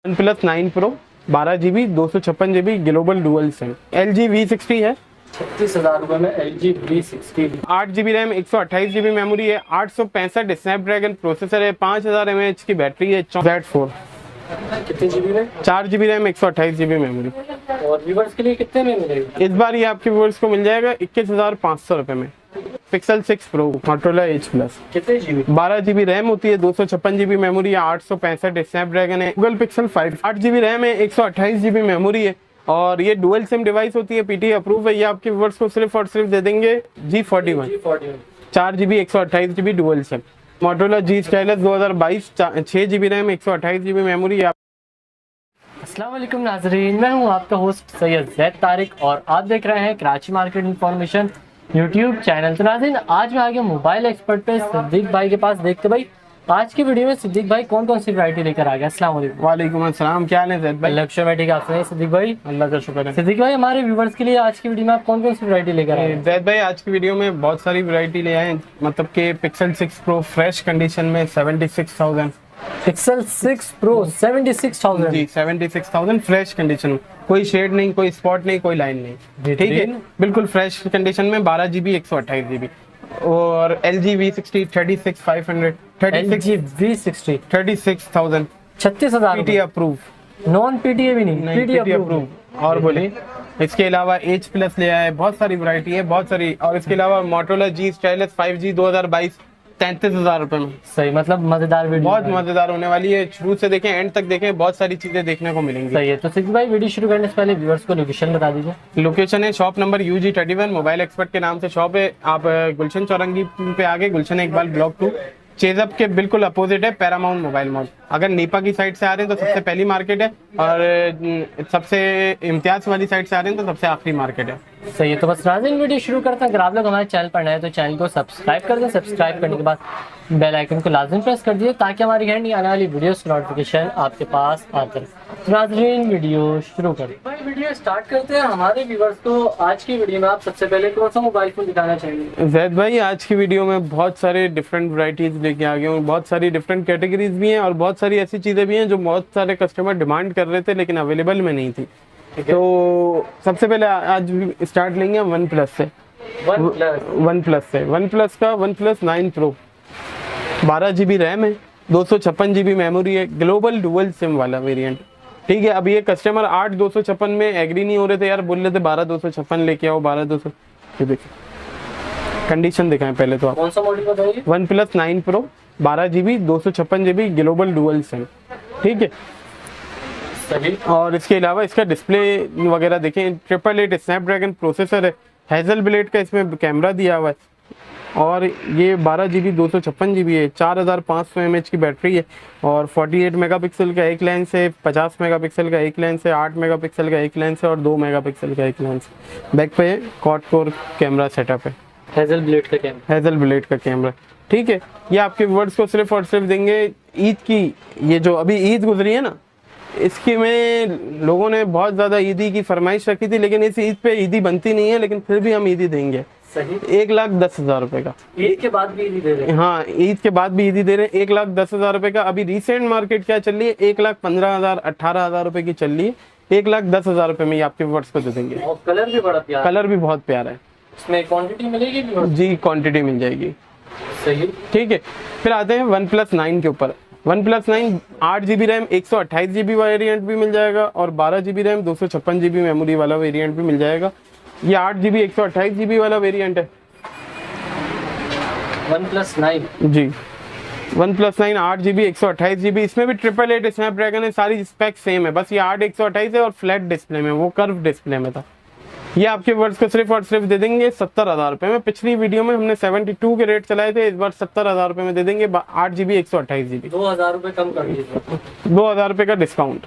OnePlus 9 Pro 12GB 256GB global dual SIM. LG V60 है, 36,000 रुपए में LG V60। 8GB RAM 128GB memory है, 865 Snapdragon processor है, 5000 mAh की बैटरी है। Z4 कितने जीबी में? 4GB RAM 128GB memory. और व्यूवर्स के लिए कितने में मिलेगा? इस बार ये आपके व्यूअर्स को मिल जाएगा 21,500 रुपए में। Pixel 6 Pro Motorola Edge Plus कितने जीबी? 12GB रैम होती है, 256GB मेमोरी है, 865 स्नैपड्रैगन है। Google Pixel 5 8GB रैम है, 128GB मेमोरी है और ये डुअल सिम डिवाइस होती है, पीटी अप्रूव है। ये आपके व्यूअर्स को सिर्फ और सिर्फ दे देंगे G41 4GB 128GB dual SIM. Motorola G Stylus 2022 6GB RAM 128GB memory. अस्सलाम वालेकुम नाजरीन, मैं हूं आपका होस्ट सैयद जैद तारिक और आप देख रहे हैं Karachi market information YouTube channel. तो नाज़रीन, आज मैं आ गया मोबाइल एक्सपर्ट पे सिद्दीक भाई के पास। देखते भाई आज की वीडियो में सिद्दीक भाई कौन कौन सी वैरायटी लेकर आ गया। अस्सलाम वालेकुम। वालेकुम अस्सलाम, क्या हाल है जैद भाई? लक्ष्य में ठीक, आप सुनाइए सिद्दीक भाई। अल्लाह का शुक्र है। सिद्दीक भाई, हमारे व्यूवर्स के लिए आज की वीडियो में आप कौन कौन सी वैरायटी लेकर आए? जैद भाई, आज की वीडियो में बहुत सारी वैरायटी ले आए हैं, मतलब कि Pixel 6 Pro फ्रेश कंडीशन में 76,000। Pixel 6 Pro 76,000 जी 76,000 फ्रेश कंडीशन में, कोई शेड नहीं, कोई स्पॉट नहीं, कोई लाइन नहीं, ठीक है, बिल्कुल फ्रेश कंडीशन में। 12GB 128GB और LG V60 36,500 LG V60 36,000 36,000 PT approve, non PTA भी नहीं, पीटी अप्रूव। और बोले इसके अलावा H Plus ले आए, बहुत सारी वैरायटी है, बहुत सारी। और इसके अलावा Motorola G Stylus 5G 2022 33,000 रुपए में। सही, मतलब मजेदार वीडियो, बहुत मजेदार होने वाली है। शुरू से देखें एंड तक देखें, बहुत सारी चीजें देखने को मिलेंगी। सही है। तो सिद्दीक भाई, वीडियो शुरू करने से पहले व्यूअर्स को लोकेशन बता दीजिए। लोकेशन है shop number UG31, mobile expert के नाम से शॉप है। आप गुलशन चौरंगी पे आगे गुलशन इकबाल ब्लॉक 2 चेजअप के बिल्कुल अपोजिट है पैरामाउंट मोबाइल मॉल। अगर नीपा की साइड से आ रहे हैं तो सबसे पहली मार्केट है, और सबसे इम्तियाज वाली साइड से आ रहे हैं तो सबसे आखिरी मार्केट है। सही है। तो बस नाज़रीन, वीडियो शुरू करते हैं। अगर आप लोग हमारे चैनल पर नए हैं तो चैनल को सब्सक्राइब कर दें। सब्सक्राइब करने के बाद बेल आइकन को लाजमी प्रेस कर दीजिए ताकि हमारी हैंड आने वाली वीडियोस की नोटिफिकेशन आपके पास आते रहे। तो नाज़रीन, वीडियो शुरू करें। भाई वीडियो स्टार्ट करते हैं। हमारे व्यूअर्स को आज की वीडियो में आप सबसे पहले कौन सा मोबाइल फोन दिखाना चाहिए? जैद भाई, आज की वीडियो में बहुत सारे डिफरेंट वैरायटीज लेके आ गए हूँ, बहुत सारी डिफरेंट कैटेगरीज भी हैं और बहुत सारी ऐसी चीज़ें भी हैं जो बहुत सारे कस्टमर डिमांड कर रहे थे लेकिन अवेलेबल में नहीं थी। तो सबसे पहले आज स्टार्ट लेंगे वन प्लस से। वन प्लस का OnePlus 9 Pro 12GB रैम है, 256GB मेमोरी है, ग्लोबल डुअल सिम वाला वेरिएंट, ठीक है। अब ये कस्टमर 8,256 में एग्री नहीं हो रहे थे यार, बोल रहे थे 12,256 लेके आओ, 12,200। ये देखिए कंडीशन दिखाएं पहले तो आप। कौन सा मॉडल बताइए? OnePlus 9 Pro 12GB 256GB global dual SIM, ठीक है। सही। और इसके अलावा इसका डिस्प्ले वगैरह देखें, 888 स्नैपड्रैगन प्रोसेसर है, हेजल ब्लेड का इसमें कैमरा दिया हुआ है, और ये 12GB 256GB है, 4500 mAh की बैटरी है, और 48 मेगापिक्सल का एक लेंस है, 50 मेगापिक्सल का एक लेंस है, 8 मेगापिक्सल का एक लेंस है और 2 मेगापिक्सल का एक लेंस। बैक पे क्वाड कोर कैमरा सेटअप है, हेजल ब्लेड का कैमरा, ठीक है। ये आपके व्यूअर्स को सिर्फ और सिर्फ देंगे ईद की, ये जो अभी ईद गुजरी है ना, इसकी में लोगों ने बहुत ज़्यादा ईदी की फरमाइश रखी थी, लेकिन इस ईद पे ईदी बनती नहीं है, लेकिन फिर भी हम ईदी देंगे। सही। 1,10,000 रुपए का। ईद के बाद भी ईदी दे रहे हैं? हाँ, ईद के बाद भी ईदी दे रहे हैं। 1,10,000 रुपए का। अभी रिसेंट मार्केट क्या चल रही है, 1,15,000 18,000 रुपए की चल रही है। 1,10,000 रुपए में आपके व्यूअर्स को दे देंगे। और कलर भी बड़ा प्यारा, कलर भी बहुत प्यारा है। इसमें क्वांटिटी मिलेगी जी, क्वांटिटी मिल जाएगी। सही, ठीक है। फिर आते हैं OnePlus 9 के ऊपर। OnePlus 9 8GB RAM 128GB variant भी मिल जाएगा, और 12GB रैम 256GB मेमोरी वाला वेरिएंट भी मिल जाएगा। ये 8GB 128GB वाला वेरिएंट है OnePlus 9 जी। OnePlus 9 8GB 128GB, इसमें भी 888 स्नैपड्रैगन है, सारी स्पेक सेम है, बस ये 8 128 है और फ्लैट डिस्प्ले में, वो कर्व डिस्प्ले में था। ये आपके वर्ड्स को सिर्फ और सिर्फ दे देंगे 70,000 रुपए में। पिछली वीडियो में हमने 72 के रेट चलाए थे, इस बार 70,000 रुपए में दे देंगे। 8GB 128GB, 2,000 रुपए कम कर दीजिए, 2,000 रुपए का डिस्काउंट,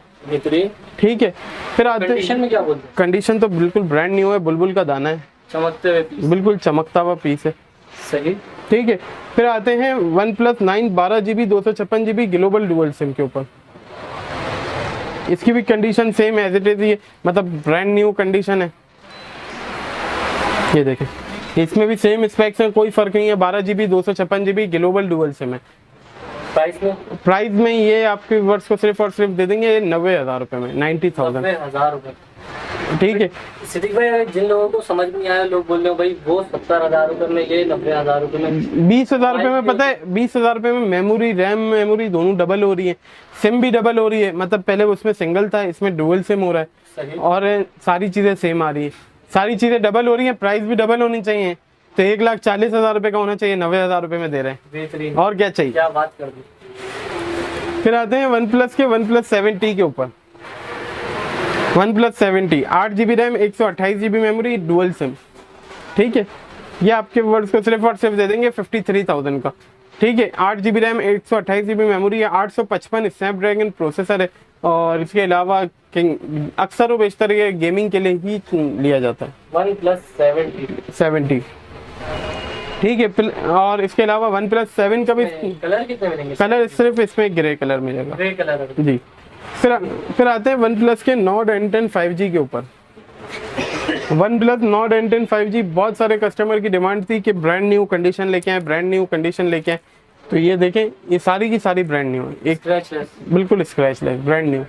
ठीक है। फिर आते कंडीशन में क्या बोलते हैं? कंडीशन तो बिल्कुल ब्रांड न्यू है, बुलबुल का दाना है, चमकते हुए पीस, बिल्कुल चमकता हुआ पीस है। सही, ठीक है। फिर आते हैं OnePlus 9 12GB 256GB global dual SIM के ऊपर। इसकी भी condition same as it is, ये मतलब ब्रांड न्यू कंडीशन है। ये देखें, इसमें भी सेम स्पेक्स हैं, कोई फर्क नहीं है। 12GB 256GB global dual SIM है, प्राइस में ये आपके व्यूअर्स को सिर्फ और सिर्फ दे देंगे 90,000 रुपए में, 90,000। 90,000 रुपए, ठीक है। सिद्दीक भाई, जिन लोगों को समझ नहीं आया, लोग बोल रहे हो भाई वो 70,000 रुपए में, ये 90,000 रुपए में, 20,000 रुपए में, पता है 20,000 रुपए में मेमोरी, रैम मेमोरी दोनों डबल हो रही है, सिम भी डबल हो रही है, मतलब पहले उसमें सिंगल था, इसमें डुअल सिम हो रहा है, और सारी चीजें सेम आ रही है, सारी चीजें डबल हो रही है, प्राइस भी डबल होनी चाहिए, तो 1,40,000 रुपए का होना चाहिए, 90,000 रुपए में दे रहे हैं, और क्या चाहिए, क्या बात कर दी। फिर आते हैं OnePlus के OnePlus 7T के ऊपर। OnePlus 7T 8GB RAM, 128GB memory, dual SIM, ठीक है। ये आपके वर्ड्स को सिर्फ और सिर्फ दे देंगे 53,000 का, ठीक है। 8GB रैम, 128GB मेमोरी है, 855 स्नैपड्रैगन प्रोसेसर है, और इसके अलावा अक्सर बेशतर ये गेमिंग के लिए ही लिया जाता है OnePlus 7T, ठीक है। और इसके अलावा OnePlus 7 का भी कलर कितने मिलेंगे? कलर सिर्फ इसमें ग्रे कलर मिलेगा, ग्रे कलर जी। फिर आते हैं OnePlus के Nord N10 5G के ऊपर। OnePlus Nord N10 5G बहुत सारे कस्टमर की डिमांड थी कि ब्रांड न्यू कंडीशन लेके आए, ब्रांड न्यू कंडीशन लेके आए, तो ये देखें, ये सारी की सारी ब्रांड न्यू है, एक स्क्रैचलेस, बिल्कुल स्क्रैचलेस, ब्रांड न्यू।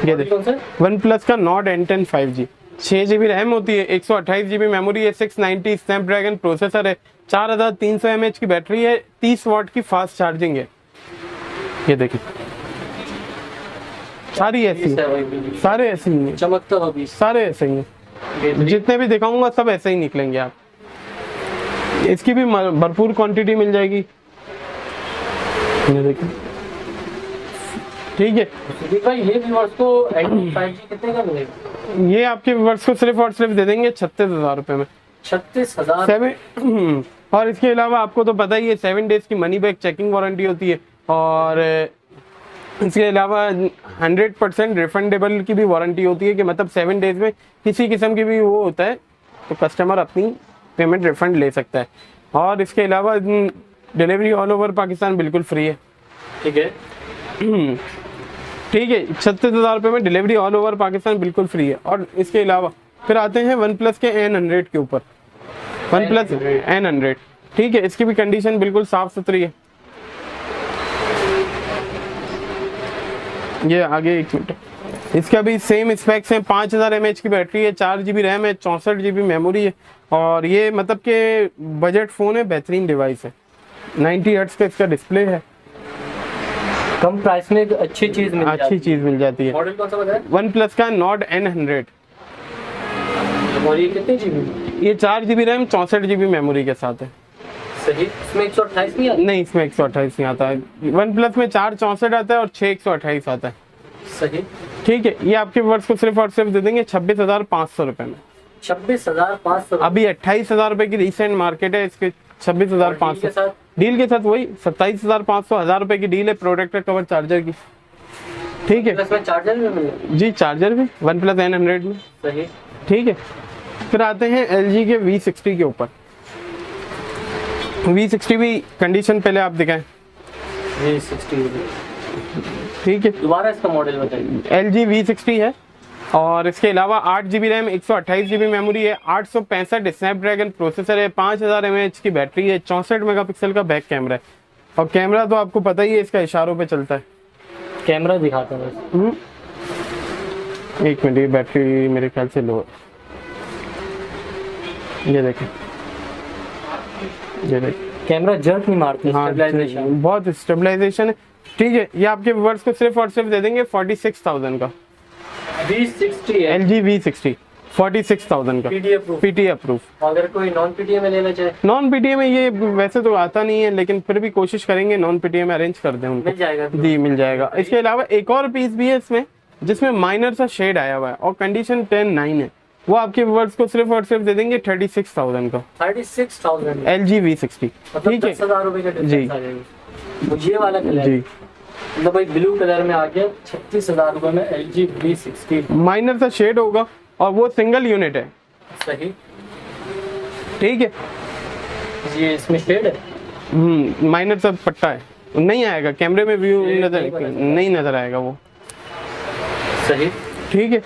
ये देखिए OnePlus का Nord N10 5G, 6GB RAM होती है, 128GB मेमोरी है, 690 स्नैपड्रैगन प्रोसेसर है, 4300 mAh की बैटरी है, 30 वाट की फास्ट चार्जिंग है। ये देखिए सारी ऐसी, सारे ऐसे ही हैं, चमकता हो भी, सारे ऐसे ही हैं, जितने भी दिखाऊंगा सब ऐसे ही निकलेंगे आप। इसकी भी भरपूर क्वांटिटी मिल जाएगी, ये देखिए, ठीक है। भाई ये व्यूअर्स को N10 5G कितने का मिलेगा? ये आपके व्यूअर्स को सिर्फ और सिर्फ दे देंगे 36,000 रुपए में, 36,000। और इसके अलावा आपको तो पता ही है 7 डेज की मनी बैक चेकिंग वारंटी होती है, और इसके अलावा 100% रिफंडेबल की भी वारंटी होती है, कि मतलब 7 डेज में किसी किस्म की भी वो होता है तो कस्टमर अपनी पेमेंट रिफंड ले सकता है, और इसके अलावा डिलीवरी ऑल ओवर पाकिस्तान बिल्कुल फ्री है, ठीक है। ठीक है। 36,000 रुपये में डिलीवरी ऑल ओवर पाकिस्तान बिल्कुल फ्री है। और इसके अलावा फिर आते हैं OnePlus के N100 के ऊपर, OnePlus N100, ठीक है। इसकी भी कंडीशन बिल्कुल साफ सुथरी है। ये आगे एक मिनट, इसका भी सेम स्पेक्स हैं, 5000 mAh की बैटरी है, 4GB रैम है, 64GB मेमोरी है, और ये मतलब के बजट फ़ोन है, बेहतरीन डिवाइस है, 90 हर्ट्ज का इसका डिस्प्ले है, कम प्राइस में एक अच्छी चीज मिल जाती है। मॉडल कौन सा बताया? OnePlus का Nord N100, और ये कितने जीबी? ये 4GB रैम, 64GB मेमोरी के साथ है। सही। इसमें 128 नहीं आता? नहीं, इसमें 128 नहीं आता है। OnePlus में 464 आता है और 6 आता है। सही, ठीक है। ये आपके वर्ष को सिर्फ और सिर्फ दे देंगे 26,500 रुपए में। 26,500? अभी 28,000 रुपए की रिसेंट मार्केट है, इसके 26,500 डील के साथ वही 27,500, 1000 रुपए की डील है प्रोटेक्टर कवर चार्जर की, ठीक है। चार्जर भी मिलेगा? जी, चार्जर भी OnePlus N100 में। सही, ठीक है। फिर आते हैं LG के V60 के ऊपर। V60 भी कंडीशन पहले आप दिखाएं। V60, ठीक है। दोबारा इसका मॉडल बताइए। LG V60 है, और इसके अलावा 8GB रैम, 128GB मेमोरी है, 865 स्नैपड्रैगन प्रोसेसर है, 5000 mAh की बैटरी है, 64 मेगापिक्सल का बैक कैमरा है, और कैमरा तो आपको पता ही है इसका इशारों पे चलता है। कैमरा दिखाता हूँ, एक मिनट, ये बैटरी मेरे ख्याल से लो है, ये देखें, ये देखें, कैमरा जर्क नहीं मारते। हाँ, बहुत स्टेबलाइजेशन है। ठीक है। ये आपके व्यूअर्स को सिर्फ और सिर्फ दे देंगे 46,000 का। V60 है, LG V60 46,000 का, PTA अप्रूव। अगर कोई नॉन PTA में लेना चाहे? नॉन PTA में ये वैसे तो आता नहीं है, लेकिन फिर भी कोशिश करेंगे नॉन PTA में अरेंज कर दें उनको। मिल जाएगा जी, मिल जाएगा। इसके अलावा एक और पीस भी है इसमें, जिसमें माइनर सा शेड आया हुआ है, और कंडीशन 10-9 है, वो आपके व्यूअर्स को सिर्फ और सिर्फ दे देंगे 36,000 का। 36,000 LG V60, ठीक है। 10,000 रुपए का डिफरेंस आ जाएगा। ये वाला कलर जी, मतलब भाई ब्लू कलर में आ गया, 36,000 रुपए में LG V60। माइनर सा शेड होगा, और वो सिंगल यूनिट है। सही, ठीक है। ये इसमें शेड है, माइनर सा पट्टा है, नहीं आएगा कैमरे में व्यू, नहीं नजर आएगा वो। सही, ठीक है।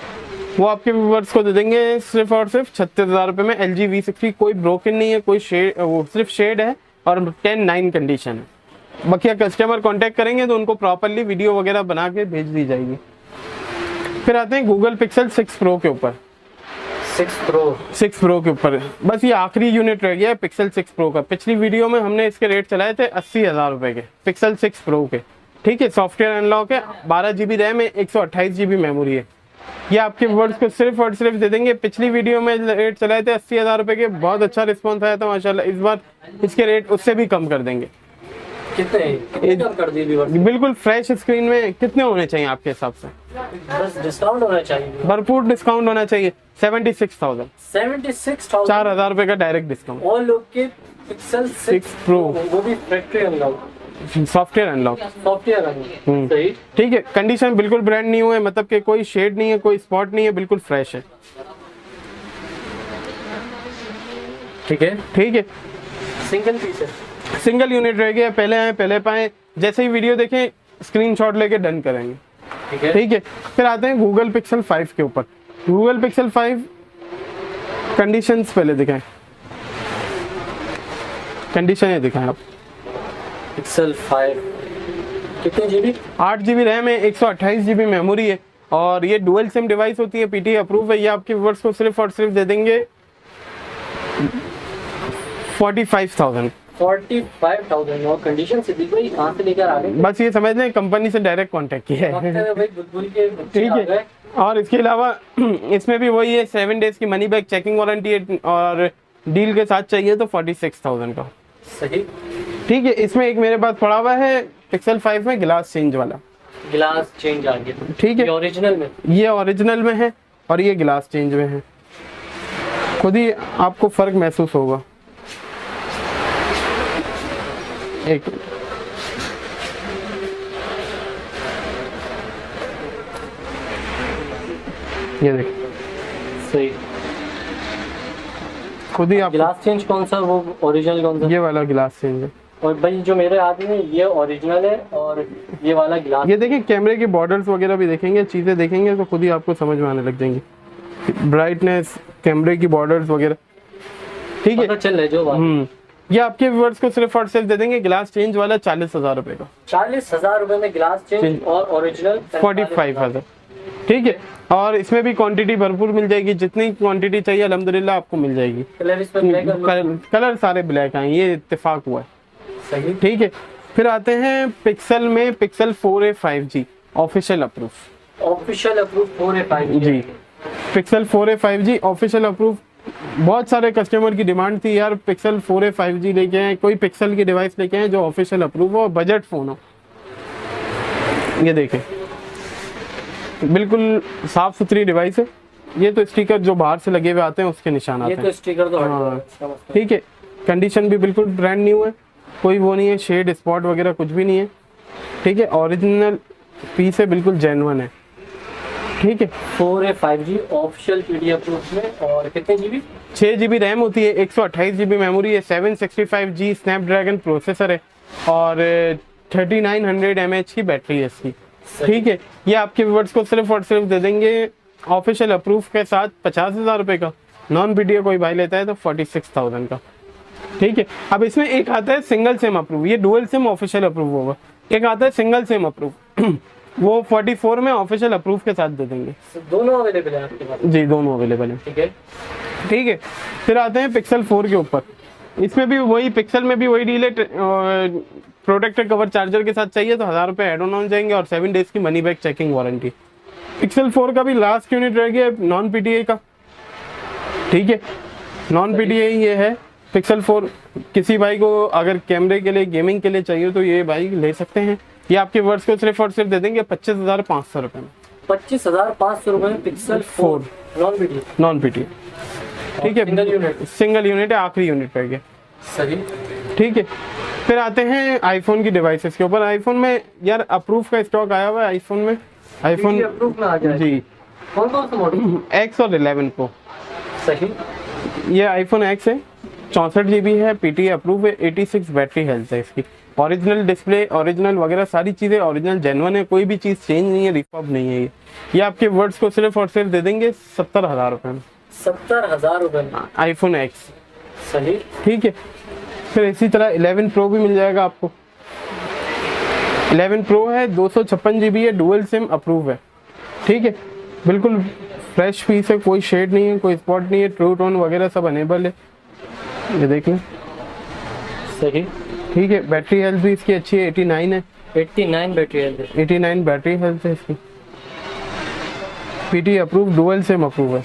वो आपके व्यूअर्स को दे देंगे सिर्फ और सिर्फ 36,000 रुपए में। LG V60 कोई ब्रोकन नहीं है, कोई शेड, वो सिर्फ शेड है, और 10-9 कंडीशन है। बाकी कस्टमर कांटेक्ट करेंगे तो उनको प्रॉपरली वीडियो वगैरह बना के भेज दी जाएगी। फिर आते हैं गूगल पिक्सल 6 प्रो के ऊपर। 6 प्रो के ऊपर बस ये आखिरी यूनिट रह गया है पिक्सल 6 प्रो का। पिछली वीडियो में हमने इसके रेट चलाए थे 80,000 रुपए के पिक्सल 6 प्रो के। ठीक है, सॉफ्टवेयर अनलॉक है, 12 GB रैम है, 128 GB मेमोरी है। ये आपके वर्ड्स को सिर्फ और सिर्फ दे देंगे। पिछली वीडियो में रेट चलाए थे 80,000 रुपए के, बहुत अच्छा रिस्पॉन्स आया था माशाल्लाह। इस बार इसके रेट उससे भी कम कर देंगे। कितने कम कर दिए व्यूअर्स? बिल्कुल फ्रेश स्क्रीन में कितने होने चाहिए आपके हिसाब से? बस डिस्काउंट होना चाहिए, भरपूर डिस्काउंट होना चाहिए। 76,000 4,000 रुपए का डायरेक्ट डिस्काउंट। और लोग के पिक्सल 6 प्रो वो भी फैक्ट्री अनलॉक, सॉफ्टवेयर अनलॉक। सही। ठीक है, कंडीशन बिल्कुल ब्रांड न्यू है, मतलब कि कोई शेड नहीं है, कोई स्पॉट नहीं है, बिल्कुल फ्रेश है। ठीक है, ठीक है, सिंगल पीस है, सिंगल यूनिट रह गया। पहले आए पहले पाए, जैसे ही वीडियो देखें स्क्रीनशॉट लेके डन करेंगे। ठीक है, ठीक है। फिर आते हैं गूगल पिक्सल 5 के ऊपर। गूगल पिक्सल 5 कंडीशंस पहले दिखाएं, कंडीशन दिखाएं आप। पिक्सल 5 कितने जीबी? 8 GB रैम है, 128 GB मेमोरी है, और ये डुअल सिम डिवाइस होती है, पीटी अप्रूव है। ये आपके व्यूअर्स को सिर्फ और सिर्फ दे देंगे 45,000। 45,000 और कंडीशन से भाई कहाँ से लेकर आ गए? बस ये समझ लें कंपनी से डायरेक्ट कांटेक्ट किया है। भाई बुलबुल के ठीक है, और इसके अलावा इसमें भी वही है, 7 डेज की मनी बैक चेकिंग वारंटी है, और डील के साथ चाहिए तो 46,000 का। सही। ठीक है, इसमें एक मेरे पास पड़ा हुआ है पिक्सल 5 में ग्लास चेंज वाला। ग्लास चेंज आ गया। ठीक है, ये ओरिजिनल में, ये ओरिजिनल में है और ये ग्लास चेंज में है। खुद ही आपको फर्क महसूस होगा। एक ये देख, सही। खुद ही आप ग्लास चेंज कौन सा, वो ओरिजिनल कौन सा? ये वाला ग्लास चेंज है। और भाई जो मेरे हाथ में ये ओरिजिनल है और ये वाला ग्लास। ये देखिए, कैमरे की बॉर्डर्स वगैरह भी देखेंगे, चीजें देखेंगे तो खुद ही आपको समझ में आने लग जाएंगी, ब्राइटनेस, कैमरे की बॉर्डर्स वगैरह। ठीक है, पता चल रहा है जो बात। ये आपके व्यूअर्स को सिर्फ और सिर्फ दे देंगे ग्लास चेंज वाला 40,000 रुपए का। 40,000 रुपए में ग्लास चेंज और ओरिजिनल 45,000। ठीक है, और इसमें भी क्वांटिटी भरपूर मिल जाएगी, जितनी क्वांटिटी चाहिए अल्हम्दुलिल्लाह आपको मिल जाएगी। कलर इस पर ब्लैक, कलर सारे ब्लैक हैं, ये इत्तेफाक हुआ है। सही। ठीक है, फिर आते हैं पिक्सल में pixel 4a 5G official approve. Official approve 4a 5G जी, pixel 4a 5G official approve. बहुत सारे कस्टमर की डिमांड थी यार, पिक्सल 4a 5G लेके आए, कोई पिक्सल की डिवाइस लेके आए जो ऑफिशियल अप्रूव हो, बजट फोन हो। ये देखें, बिल्कुल साफ सुथरी डिवाइस है। ये तो स्टिकर जो बाहर से लगे हुए आते हैं उसके निशान आते ये हैं। तो स्टिकर तो हाँ, ठीक है, कंडीशन भी बिल्कुल ब्रांड न्यू है, कोई वो नहीं है, शेड स्पॉट वगैरह कुछ भी नहीं है। ठीक है, ओरिजिनल पीस है, बिल्कुल जेन्युइन है। ठीक है, 4a 5G official PD approve में। और कितने जीबी? 6 GB रैम होती है, 128 GB मेमोरी है, 765G स्नैपड्रैगन प्रोसेसर है, और 3900 mAh की बैटरी है इसकी। ठीक है, ये आपके व्यूअर्स को सिर्फ और सिर्फ दे देंगे ऑफिशियल अप्रूव के साथ 50,000 रुपए का। नॉन पीडीए कोई भाई लेता है तो 46,000 का। ठीक है, अब इसमें एक आता है सिंगल सिम अप्रूव, ये डुअल सिम ऑफिशियल अप्रूव होगा। एक आता है सिंगल सिम अप्रूव वो 44 में ऑफिशियल अप्रूव के साथ दे देंगे। दोनों अवेलेबल है आपके पास? जी, दोनों अवेलेबल है। ठीक है, ठीक है, फिर आते हैं पिक्सल 4 के ऊपर। इसमें भी वही, पिक्सल में भी वही डील है, प्रोटेक्टर कवर चार्जर के साथ चाहिए तो 1000 रुपये एड ऑन हो जाएंगे, और 7 डेज की money back checking warranty. Pixel 4 का भी लास्ट यूनिट रह गया नॉन पीटीआई का। ठीक है, नॉन पीटीआई ये है पिक्सल 4। किसी भाई को अगर कैमरे के लिए, गेमिंग के लिए चाहिए तो ये भाई ले सकते हैं। ये आपके वर्ड्स को सिर्फ और सिर्फ दे देंगे 25,500 रुपये में। 25,500 रुपये में pixel 4 non PTI. Non PTI, ठीक है, सिंगल यूनिट है, आखिरी यूनिट रह गया। सही। ठीक है, फिर आते हैं आईफोन की डिवाइसेस के ऊपर। आईफोन में यार अप्रूव का स्टॉक आया हुआ है आईफोन में। आईफोन अप्रूव में आ जाए जी, कौन कौन सा मॉडल? एक्स और 11 प्रो। सही। ये आईफोन एक्स है, 64 GB है, पीटीए अप्रूव है, 86 बैटरी हेल्थ है इसकी। ओरिजिनल डिस्प्ले, ओरिजिनल वगैरह सारी चीज़ें ओरिजिनल जेन्युइन है, कोई भी चीज़ चेंज नहीं है, रिफर्ब नहीं है। ये आपके वर्ड्स को सिर्फ और सिर्फ दे देंगे 70,000 रुपये में। 70,000 रुपये में आईफोन एक्स। सही। ठीक है, फिर इसी तरह 11 प्रो भी मिल जाएगा आपको। 11 प्रो है, 256 GB है, डुअल सिम अप्रूव है, ठीक है, बिल्कुल फ्रेश पीस है, कोई शेड नहीं है, कोई स्पॉट नहीं है, ट्रू टोन वगैरह सब अनेबल है, ये देख लें। सही, ठीक है, बैटरी हेल्थ भी इसकी अच्छी है, 89 है, 89 बैटरी हेल्थ है। 89 बैटरी हेल्थ है इसकी। PT approve, dual SIM approve है,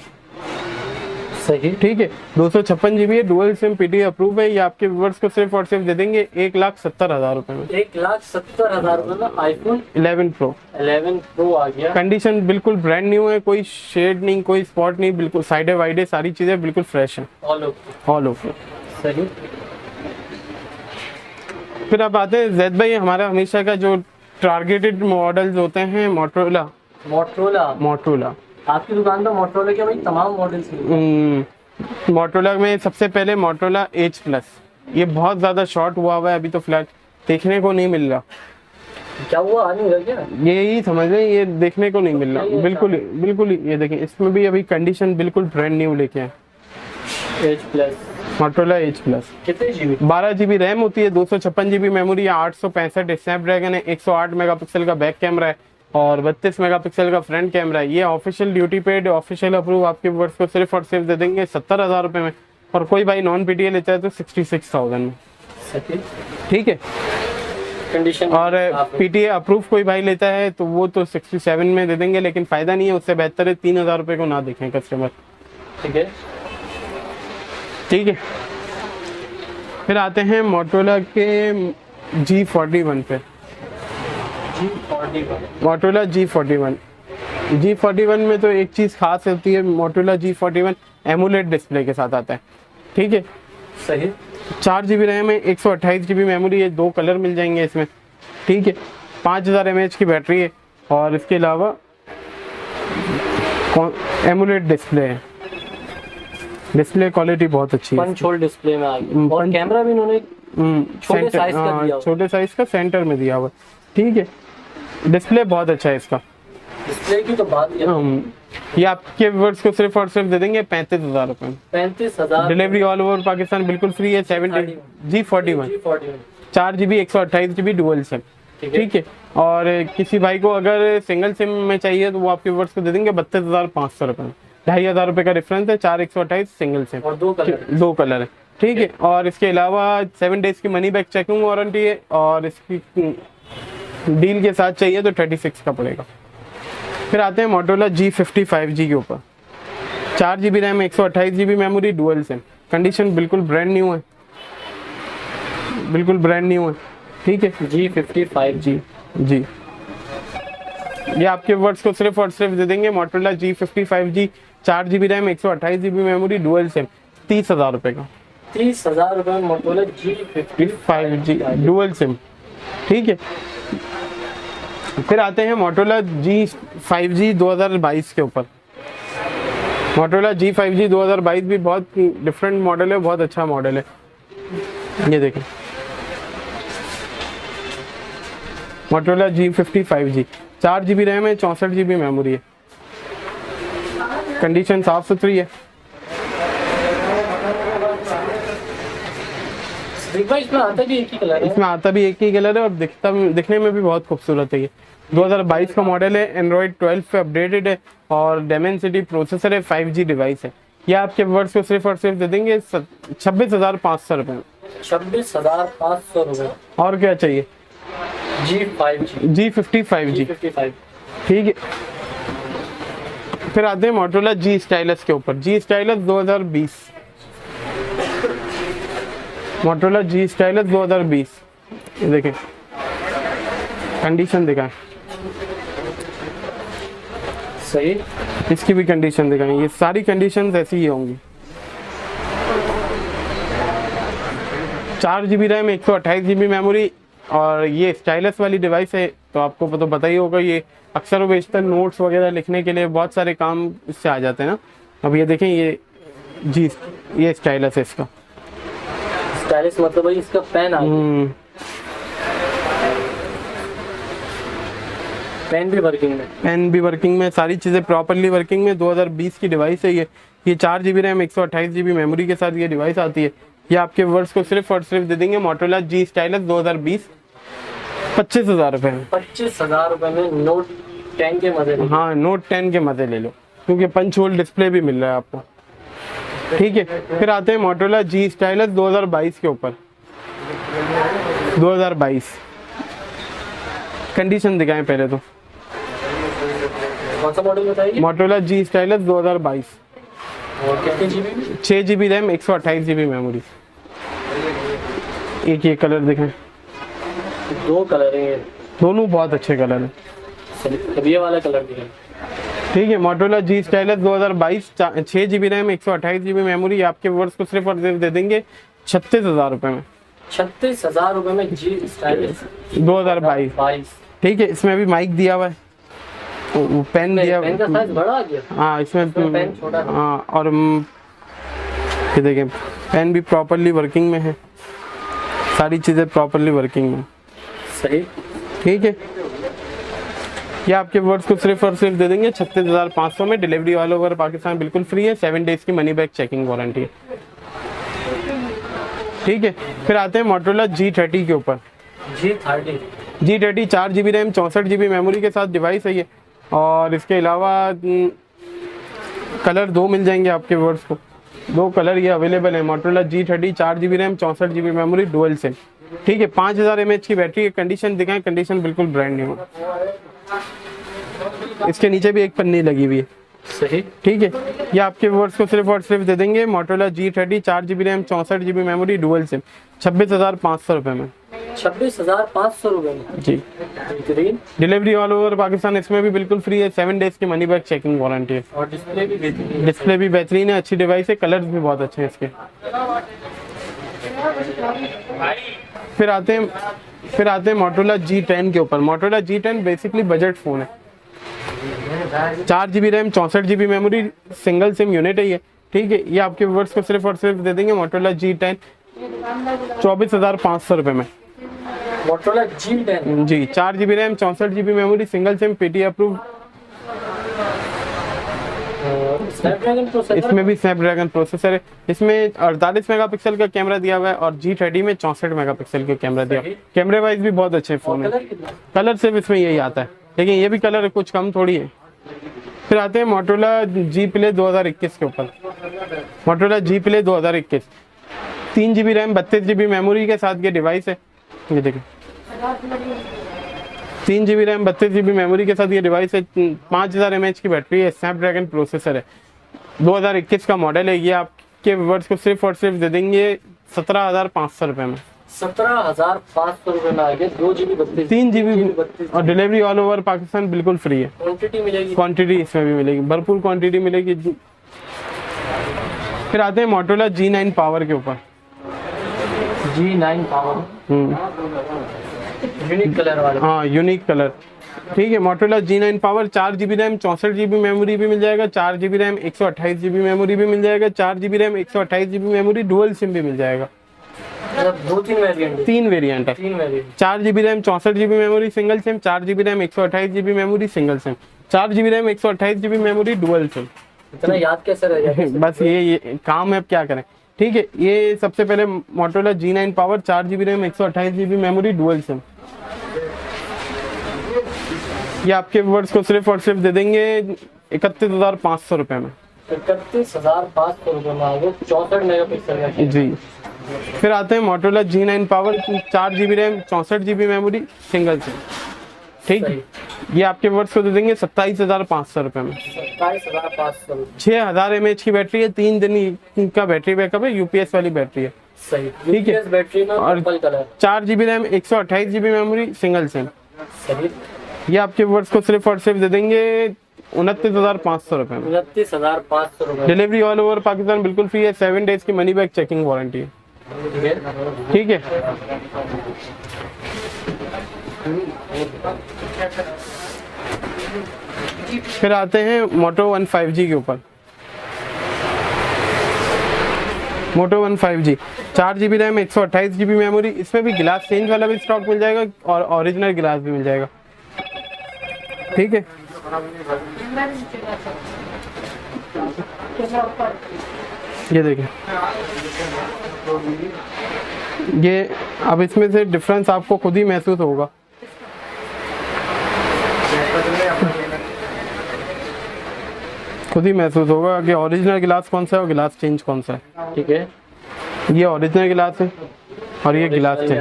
सही, ठीक है, 256 GB है, डुअल सिम, पीटी अप्रूव है। ये आपके व्यूअर्स को सिर्फ और सिर्फ दे देंगे 1,70,000 रुपए में। 1,70,000 रुपए में आईफोन 11 प्रो 11 प्रो आ गया। कंडीशन बिल्कुल ब्रांड न्यू है, कोई शेड नहीं, कोई स्पॉट नहीं, बिल्कुल साइडे वाइडे सारी चीजें बिल्कुल फ्रेश हैं, ऑल ओवर। सही। फिर अब आते हैं जैद भाई, हमारा हमेशा का जो टारगेटेड मॉडल्स होते हैं, मोटरोला। आपकी दुकान पर मोटरोला के भाई तमाम मॉडल्स हैं। मोटरोला में सबसे पहले मोटरोला एच प्लस, ये बहुत ज़्यादा शॉर्ट हुआ है, अभी तो फ्लैट देखने को नहीं मिल रहा। क्या हुआ, आ नहीं रहा क्या? यही समझ लें, ये देखने को नहीं मिल रहा, बिल्कुल ही। ये देखें, इसमें भी अभी कंडीशन बिल्कुल ब्रांड न्यू लेके आए। H plus, Motorola H plus. कितने GB? 12 GB रैम होती है, 256 GB मेमोरी है, 865 स्नैपड्रैगन है, 108 मेगापिक्सल का बैक कैमरा है और 32 मेगापिक्सल का फ्रंट कैमरा है। ये official duty paid, official approve आपके व्यूअर्स को सिर्फ और सिर्फ दे देंगे 70,000 रुपए में। और कोई भाई नॉन PTA लेता है तो 66,000 में, ठीक है। कंडीशन और PTA अप्रूव कोई भाई लेता है तो वो तो 67 में दे देंगे, लेकिन फायदा नहीं है, उससे बेहतर है 3,000 रुपए को ना देखें कस्टमर, ठीक है। फिर आते हैं मोटरोला के G41 पे। मोटरोला G41 में तो एक चीज़ खास होती है, मोटरोला G41 एमुलेट डिस्प्ले के साथ आता है, ठीक है। सही। 4 GB रैम है, 128 GB मेमोरी है, 2 कलर मिल जाएंगे इसमें, ठीक है। 5000 mAh की बैटरी है और इसके अलावा एमुलेट डिस्प्ले है, डिस्प्ले क्वालिटी बहुत अच्छी है, पंच होल डिस्प्ले में आ गई और कैमरा भी इन्होंने छोटे साइज का दिया हुआ, छोटे साइज का सेंटर में दिया हुआ, ठीक है। डिस्प्ले बहुत अच्छा है इसका, डिस्प्ले की तो बात ही है। ये आपके व्यूअर्स को सिर्फ और सिर्फ दे देंगे 35,000 रुपए में। 35,000, डिलीवरी ऑल ओवर पाकिस्तान बिल्कुल फ्री है। 70 G41 4 GB 128 GB dual SIM, ठीक है। और किसी भाई को अगर सिंगल सिम में चाहिए तो वो आपके व्यूअर्स को दे देंगे 32,500 रुपए में। 2,500 रुपए का डिफरेंस है, 4 128 सिंगल सिम और 2 कलर है, ठीक है। और इसके अलावा 7 डेज की मनी बैक चेकिंग वारंटी है और इसकी डील के साथ चाहिए तो 36 का पड़ेगा। फिर आते हैं मोटरोला G55G के ऊपर। 4 GB RAM, 128 GB memory, dual SIM, condition बिल्कुल ब्रांड न्यू है, ठीक है। G55G जी, ये आपके वर्ड्स को सिर्फ और सिर्फ दे देंगे Motorola G55G, 4 GB RAM, 128 GB memory, dual SIM, 30,000 रुपए का। 30,000 रुपए में मोटरोला G55G डुअल सिम, ठीक है। फिर आते हैं मोटरोला G5G 2022 के ऊपर। मोटरोला G5G 2022 भी बहुत डिफरेंट मॉडल है, बहुत अच्छा मॉडल है। ये देखें, मोटरोला G55G 4 GB रैम है, 64 GB मेमोरी है, कंडीशन साफ सुथरी है। इसमें आता भी एक ही कलर है, और दिखने में भी बहुत खूबसूरत है। ये 2022 का मॉडल है, एंड्रॉइड 12 पे अपडेटेड है और डेमेंसिटी प्रोसेसर है, 5G डिवाइस है। ये आपके वर्ड्स को सिर्फ और सिर्फ दे देंगे 26,500 रुपए में। 26,500 रुपए। और क्या चाहिए? G55G, ठीक है। फिर आते हैं मोटरोला G स्टाइलस के ऊपर। G stylus 2020, Motorola G stylus 2020, ये देखें, कंडीशन दिखाएं, सही। इसकी भी कंडीशन दिखाएं, ये सारी कंडीशंस ऐसी ही होंगी। 4 GB रैम, 128 GB मेमोरी और ये स्टाइलस वाली डिवाइस है तो आपको तो पता ही होगा, ये अक्सर व बेशतर नोट्स वगैरह लिखने के लिए बहुत सारे काम इससे आ जाते हैं ना। अब ये देखें, ये स्टाइलस है इसका। स्टाइलिश मतलब भाई इसका पेन आ गया, पेन भी वर्किंग में, सारी चीज़ें प्रॉपरली वर्किंग में। 2020 की डिवाइस है ये 4 GB रैम, 128 GB मेमोरी के साथ ये डिवाइस आती है। ये आपके वर्ड्स को सिर्फ और सिर्फ दे देंगे मोटोरोला जी स्टाइलस 2020 25,000 रुपए में। 25,000 रुपए में नोट 10 के मजे। हाँ, नोट 10 के मजे ले लो, क्योंकि पंच होल डिस्प्ले भी मिल रहा है आपको। ठीक है, फिर आते हैं मोटोरोला जी स्टाइलस 2022 के ऊपर। 2022 कंडीशन दिखाएं पहले तो। कौन सा मॉडल बताइए? Motorola G stylus 2022। और कितने GB? 6 GB RAM, 128 GB memory. एक ये कलर दिखाएं। 2 कलर है, दोनों बहुत अच्छे कलर हैं। अब ये वाला कलर दिखाएं। ठीक है, Motorola G stylus 2022, 6 GB RAM, 128 GB memory. आपके वर्ड्स को सिर्फ और सिर्फ दे देंगे 36,000 रुपए में। 36,000 रुपए में जी स्टाइलस 2022। ठीक है, इसमें भी माइक दिया हुआ है, वो पेन दिया हुआ पेन का साइज बड़ा आ गया। हाँ, इसमें पेन छोटा था। हाँ, और ये देखें पेन भी प्रॉपरली वर्किंग में है, सारी चीज़ें प्रॉपरली वर्किंग में। सही। ठीक है, ये आपके वर्ड्स को सिर्फ और सिर्फ दे देंगे 36,500 में। डिलीवरी ऑल ओवर पाकिस्तान बिल्कुल फ्री है, 7 डेज की मनी बैक चेकिंग वारंटी है। ठीक है, फिर आते हैं मोटोरोला G30 के ऊपर। G30 4 GB RAM, 64 GB memory के साथ डिवाइस है ये। और इसके अलावा कलर 2 मिल जाएंगे आपके वर्ड्स को, 2 कलर ये अवेलेबल है। Motorola G30 4 GB RAM, 64 GB memory, dual SIM. ठीक है, 5000 mAh की बैटरी। कंडीशन दिखाएं, कंडीशन बिल्कुल ब्रांड न्यू है। इसके नीचे भी एक पन्नी लगी हुई है। सही। ठीक है, ये आपके वर्ड्स को सिर्फ और सिर्फ दे देंगे Motorola G30 4 GB RAM, 64 GB memory, dual SIM, 26,500 रुपए में। 26,500 रुपए में जी। Green. Delivery all over Pakistan इसमें भी बिल्कुल फ्री है, 7 डेज की मनी बैक चेकिंग वारंटी है। और डिस्प्ले भी बेहतरीन है। डिस्प्ले भी बेहतरीन है, अच्छी डिवाइस है, कलर्स भी बहुत अच्छे हैं इसके। फिर आते हैं मोटोरोला G10 के ऊपर। Motorola G10 basically budget phone है। 4 GB RAM, 64 GB memory, single SIM unit है ये। ठीक है, ये आपके वर्ड्स को सिर्फ और सिर्फ दे देंगे मोटोरोला G10 24,500 रुपए में। मोटोरोला G10 जी, 4 GB RAM, 64 GB memory, single SIM, PT approve. Snapdragon processor. इसमें भी स्नैपड्रैगन प्रोसेसर है। इसमें 48 मेगापिक्सल का कैमरा दिया हुआ है और G30 में 64 मेगापिक्सल का कैमरा दिया हुआ है। कैमरे वाइज भी बहुत अच्छे फोन है। कलर सिर्फ इसमें यही आता है, लेकिन ये भी कलर कुछ कम थोड़ी है। फिर आते हैं मोटोरोला G Play 2021 के ऊपर। Motorola G Play 2021 3 GB RAM, 32 GB memory के साथ ये डिवाइस है। ये देखिए 3 GB रैम, 32 GB मेमोरी के साथ ये डिवाइस है। 5000 mAh की बैटरी है, स्नैपड्रैगन प्रोसेसर है। 2021 का मॉडल है। ये आपके वर्ड्स को सिर्फ और सिर्फ दे देंगे 17,500 रुपए में। 17,500 रुपए में आ गया। 2 GB 3 GB और डिलीवरी ऑल ओवर पाकिस्तान बिल्कुल फ्री है। क्वांटिटी मिलेगी। क्वांटिटी इसमें भी मिलेगी, भरपूर क्वांटिटी मिलेगी। फिर आते हैं मोटोरोला G9 पावर के ऊपर। G9 पावर यूनिक कलर वाला। हाँ, यूनिक कलर। ठीक है, Motorola G9 power 4 GB RAM, 64 GB memory भी मिल जाएगा, 4 GB रैम, 128 GB मेमोरी भी मिल जाएगा, 4 GB RAM, 128 GB memory, dual SIM भी मिल जाएगा। मतलब 2-3 वेरिएंट। 3 वेरिएंट है। 3 variant. 4 GB RAM, 64 GB memory, single SIM, 4 GB RAM, 128 GB memory, single SIM, 4 GB RAM, 128 GB memory, dual SIM. इतना याद कैसे रह जाएगा? बस ये काम है, अब क्या करें। ठीक है, ये सबसे पहले Motorola G9 power 4 GB RAM, 128 GB memory, dual SIM. ये आपके वर्ड्स को सिर्फ और सिर्फ दे देंगे 31,500 रुपए में। 31,500 रुपए में आ गए। 64 मेगापिक्सल का। जी। फिर आते हैं Motorola G9 power 4 GB RAM, 64 GB memory, single SIM. ठीक है, ये आपके वर्ड्स को दे देंगे 27,500 रुपए में। 27,500। 6000 mAh की बैटरी है, 3 दिन का बैटरी बैकअप है, UPS वाली बैटरी है। सही। ठीक है, UPS बैटरी में और purple colour. 4 GB RAM, 128 GB memory, single SIM. सही। ये आपके वर्ड्स को सिर्फ और सिर्फ दे देंगे 29,500 रुपए में। 29,500 रुपए। डिलीवरी ऑल ओवर पाकिस्तान बिल्कुल फ्री है, 7 डेज की मनी बैक चेकिंग वारंटी है। ठीक है, फिर आते हैं मोटो वन 5G के ऊपर। Moto one 5G 4 GB RAM, 128 GB memory. इसमें भी गिलास चेंज वाला भी स्टॉक मिल जाएगा और ओरिजिनल गिलास भी मिल जाएगा। ठीक है, ये देखिए, ये अब इसमें से डिफरेंस आपको खुद ही महसूस होगा। खुद ही महसूस होगा कि ओरिजिनल गिलास कौन सा है और गिलास चेंज कौन सा है। ठीक है, ये ओरिजिनल गिलास है और ये गिलास चेंज,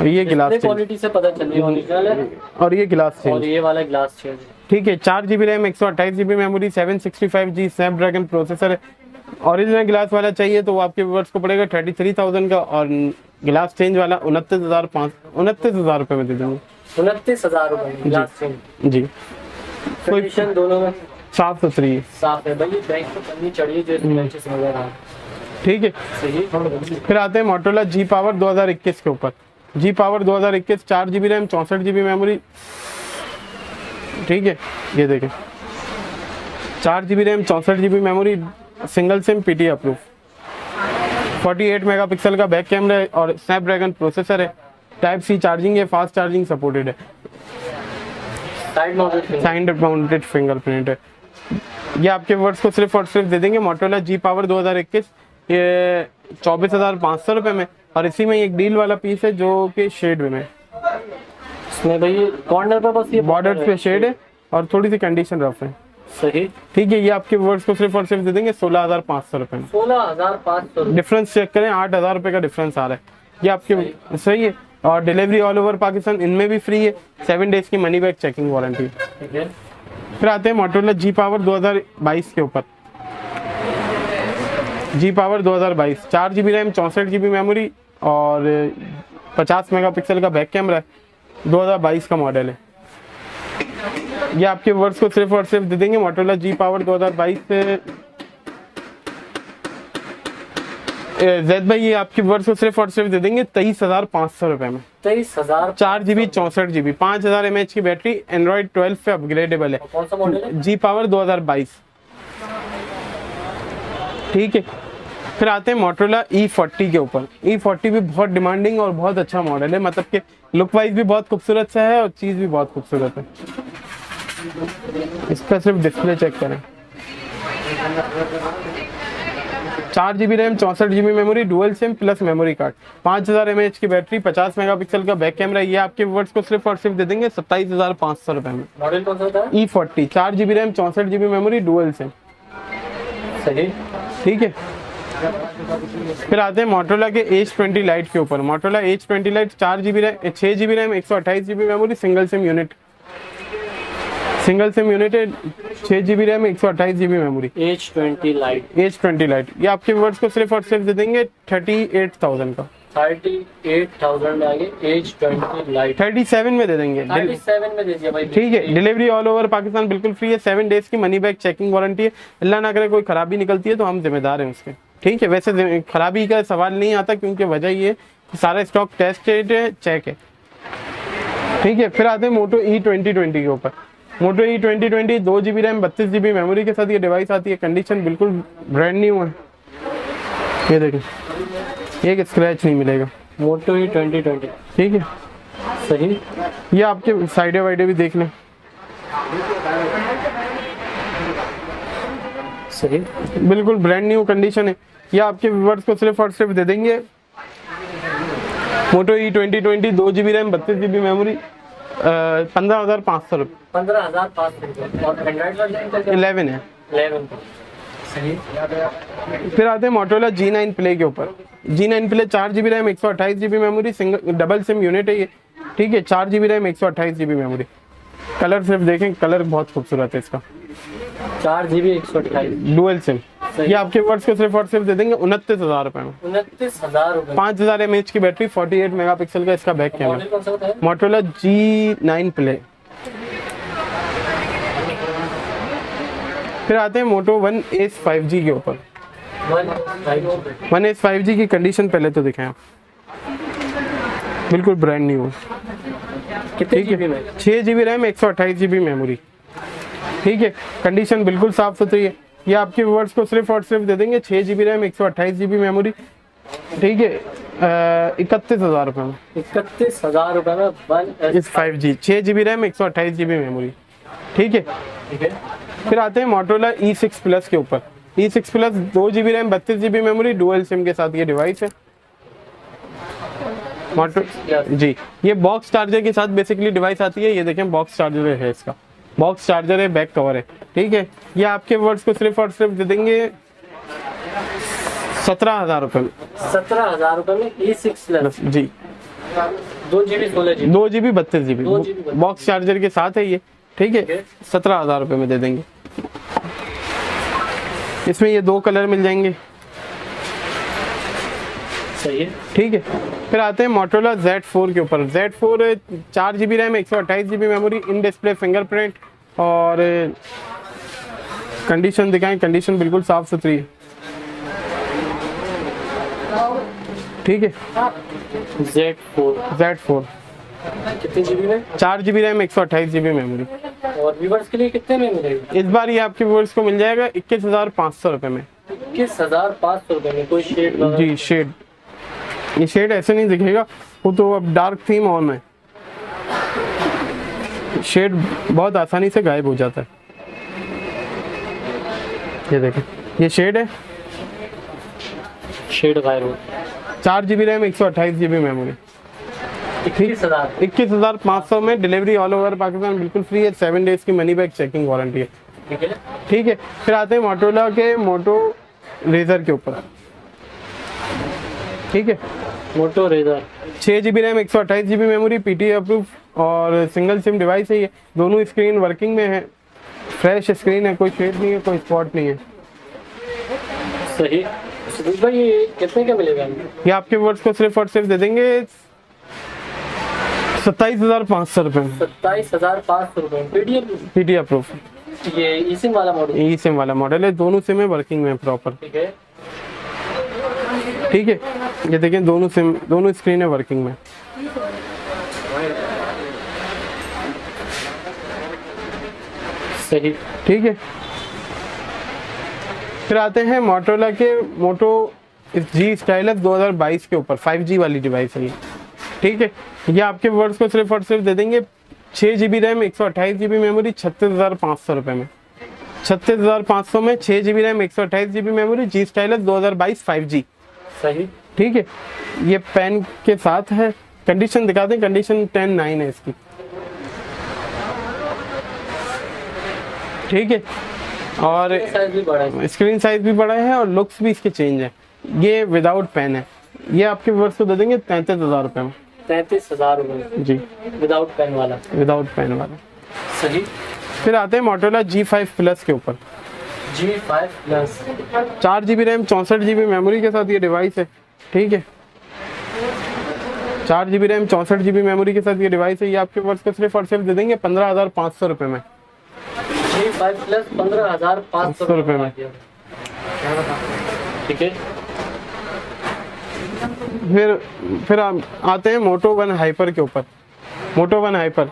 और ये गिलास चेंज, क्वालिटी से पता चल रही है ओरिजिनल है, और ये गिलास और चेंज। ये वाला ग्लास चेंज। ठीक है, 4 GB RAM, 128 GB memory, 765G Snapdragon processor है। ओरिजिनल गिलास वाला चाहिए तो वो आपके व्यूअर्स को पड़ेगा 33,000 का, और गिलास चेंज वाला 29,000 रुपये में दे देंगे। 29,000 रुपये ग्लास चेंज जी, कंडीशन दोनों में साफ सुथरी है। साफ है भाई, ये बैक पे पन्नी चढ़ी है जो इसमें अच्छे से नजर आ रहा है। ठीक है, सही। फिर आते हैं मोटोरोला जी पावर 2021 के ऊपर। G power 2021, 4 GB RAM, 64 GB memory. ठीक है, ये देखें, 4 GB RAM, 64 GB memory, single SIM, PTA approve, 48 megapixel का बैक कैमरा है और स्नैपड्रैगन प्रोसेसर है। टाइप सी चार्जिंग है, फास्ट चार्जिंग सपोर्टेड है, साइड माउंटेड फिंगरप्रिंट है। ये आपके वर्ड्स को सिर्फ और सिर्फ दे देंगे मोटोरोला जी पावर 2021, ये 24,500 रुपये में। और इसी में एक डील वाला पीस है जो कि शेड में है, इसमें भाई कॉर्नर पर बस ये बॉर्डर पे शेड है और थोड़ी सी कंडीशन रफ है। सही। ठीक है, ये आपके वर्ड्स को सिर्फ और सिर्फ दे देंगे 16,500 रुपये में। 16,500। डिफरेंस चेक करें, 8,000 रुपये का डिफरेंस आ रहा है। ये आपके सही है, और डिलीवरी ऑल ओवर पाकिस्तान इनमें भी फ्री है, 7 डेज की मनी बैक चेकिंग वारंटी। ठीक है, फिर आते हैं मोटोरोला जी पावर 2022 के ऊपर। G power 2022, 4 GB RAM, 64 GB memory और 50 मेगापिक्सल का बैक कैमरा है, 2022 का मॉडल है। ये आपके वर्ड्स को सिर्फ और सिर्फ दे देंगे मोटोरोला जी पावर 2022 से जैद भाई, ये आपके वर्ड्स को सिर्फ और सिर्फ दे देंगे 23,500 रुपये में। 23,000। 4 GB 64 GB, 5000 mAh की बैटरी, एंड्रॉइड 12 पे अपग्रेडेबल है। कौन सा मॉडल है? जी पावर 2022। ठीक है, फिर आते हैं मोटोरोला E40 के ऊपर। E40 भी बहुत डिमांडिंग और बहुत अच्छा मॉडल है, मतलब कि लुक वाइज भी बहुत खूबसूरत सा है और चीज़ भी बहुत खूबसूरत है। इसका सिर्फ डिस्प्ले चेक करें, 4 GB RAM, 64 GB memory, dual SIM plus memory card, 5000 mAh की बैटरी, 50 मेगापिक्सल का बैक कैमरा। ये आपके वर्ड्स को सिर्फ और सिर्फ दे देंगे 27,500 रुपये में। मॉडल कौन सा था? E40, 4 GB RAM, 64 GB memory, dual SIM. सही। ठीक है, फिर आते हैं मोटोरोला के H20 लाइट के ऊपर। Motorola H20 light, 4 GB RAM, 6 GB RAM, 128 GB memory, single SIM unit है, 6 GB RAM, 128 GB memory. H20 light. H20 light, ये आपके वर्ड्स को सिर्फ और सिर्फ दे देंगे 38,000 का। 38,000 में आगे H20 लाइट 37 में दे देंगे। 37 में दे दिया भाई। ठीक है, डिलीवरी ऑल ओवर पाकिस्तान बिल्कुल फ्री है, 7 डेज की मनी बैक चेकिंग वारंटी है। अल्लाह ना करे कोई खराबी निकलती है तो हम जिम्मेदार हैं उसके। ठीक है, वैसे खराबी का सवाल नहीं आता क्योंकि वजह ये है कि सारा स्टॉक टेस्टेड है, चेक है। ठीक है, फिर आते हैं मोटो E2020 के ऊपर। मोटो E2020, 2 GB RAM, 32 GB memory के साथ ये डिवाइस आती है। कंडीशन बिल्कुल ब्रांड न्यू है, ये देखें, एक स्क्रैच नहीं मिलेगा। मोटो E2020। ठीक है, सही। ये आपके साइडे वाइडे भी देख लें, सही। बिल्कुल ब्रांड न्यू कंडीशन है। ये आपके व्यूअर्स को सिर्फ और सिर्फ दे देंगे मोटो E2020, 2 GB RAM, 32 GB memory, 15,500 रुपये। 15,500 और एंड्रॉइड वर्जन 11 है। 11। सही। फिर आते हैं मोटोरोला G9 प्ले के ऊपर। G9 play, 4 GB RAM, 128 GB memory, single double SIM unit है ये। ठीक है, 4 GB RAM, 128 GB memory. Colour सिर्फ देखें, कलर बहुत खूबसूरत है इसका। 4 GB 128 डुअल सिम। ये आपके वर्ड्स को सिर्फ और सिर्फ दे देंगे 29,000 रुपये में। 29,000 रुपये। 5000 mAh की बैटरी, 48 मेगापिक्सल का इसका बैक कैमरा। मॉडल कौन सा होता है? Motorola G9 play. फिर आते हैं मोटो 1S 5G के ऊपर। 1S 5G की कंडीशन पहले तो दिखाएं आप, बिल्कुल ब्रांड न्यू है। कितने ठीक GB है, में? 6 GB रैम, 128 GB मेमोरी। ठीक है, कंडीशन बिल्कुल साफ सुथरी है। ये आपके व्यूअर्स को सिर्फ और सिर्फ दे देंगे 6 GB रैम, 128 GB मेमोरी। ठीक है, 31,000 रुपये में। 31,000 रुपये में 1S 5G, 6 GB RAM, 128 GB memory. ठीक है, ठीक है। फिर आते हैं मोटोरोला E6 प्लस के ऊपर। E6 plus 2 GB RAM 32 GB memory dual SIM के साथ ये डिवाइस है। मोटो जी, ये बॉक्स चार्जर के साथ बेसिकली डिवाइस आती है। ये देखें बॉक्स चार्जर है, इसका बॉक्स चार्जर है, बैक कवर है, ठीक है। ये आपके वर्ड्स को सिर्फ और सिर्फ दे देंगे 17,000 रुपये में। 17,000 रुपये में E6 प्लस जी, 2 GB 16 GB 2 GB 32 GB box charger के साथ है ये, ठीक है। 17,000 रुपये में दे देंगे। इसमें ये 2 कलर मिल जाएंगे, सही है, ठीक है। फिर आते हैं मोटोरोला Z4 के ऊपर। Z4 4 GB RAM 128 GB memory, in display fingerprint और कंडीशन दिखाएं, कंडीशन बिल्कुल साफ सुथरी है, ठीक है। Z4 कितने GB में? 4 GB रैम 128 GB मेमोरी। और व्यूवर्स के लिए कितने में मिलेगा? इस बार ये आपके व्यूअर्स को मिल जाएगा 21,500 रुपये में। 21,500 रुपये में। कोई शेड वगैरह? जी शेड, ये शेड ऐसे नहीं दिखेगा, वो तो अब डार्क थीम ऑन है, शेड बहुत आसानी से गायब हो जाता है। ये देखें, ये शेड है, शेड गायब हो। 4 GB रैम 128 GB मेमोरी, 21,500 में। डिलीवरी ऑल ओवर पाकिस्तान बिल्कुल फ्री है, 7 डेज की मनी बैक चेकिंग वारंटी है, ठीक है। फिर आते हैं मोटोरोला के मोटो रेजर के ऊपर, ठीक है। Moto Razr 6 GB RAM 128 GB memory, PTA approve और सिंगल सिम डिवाइस है ये। दोनों स्क्रीन वर्किंग में है, फ्रेश स्क्रीन है, कोई शेड नहीं है, कोई स्पॉट नहीं है, सही। सुदीप भाई ये कितने का मिलेगा? ये आपके वर्ड्स को सिर्फ और सिर्फ दे देंगे 27,500 रुपये में। 27,500 रुपये। PTA अप्रूव, ये ई सिम वाला मॉडल? ई सिम वाला मॉडल है, दोनों सिम है वर्किंग में प्रॉपर, ठीक है, ठीक है। ये देखें दोनों सिम, दोनों स्क्रीन है वर्किंग में, सही, ठीक है। फिर आते हैं मोटोरोला के मोटो जी स्टाइलस 2022 के ऊपर। 5G वाली डिवाइस है ये, ठीक है। ये आपके वर्ड्स को सिर्फ और सिर्फ दे देंगे 6 GB रैम 128 GB मेमोरी 36,500 रुपये में। 36,500 में 6 GB रैम 128 GB मेमोरी, जी स्टाइलस 2022 5G, सही, ठीक है। ये पेन के साथ है, कंडीशन दिखा दें, कंडीशन 10/9 है इसकी, ठीक है। और साइज भी बड़ा है, स्क्रीन साइज भी बड़ा है और लुक्स भी इसके चेंज है। ये विदाउट पेन है, ये आपके वर्ष को दे देंगे 33,000 रुपये में। 33,000 रुपये जी, विदाउट पेन वाला, विदाउट पेन वाला, सही। फिर आते हैं मोटोरोला G5 प्लस के ऊपर। G5 plus 4 GB RAM 64 GB memory के साथ ये डिवाइस है, ठीक है। 4 GB रैम 64 GB मेमोरी के साथ ये डिवाइस है। ये आपके वर्ष को सिर्फ और सिर्फ दे देंगे 15,500 रुपये में। G5 प्लस 15,500 रुपये में, ठीक है। फिर आते हैं मोटो वन हाइपर के ऊपर। Moto one hyper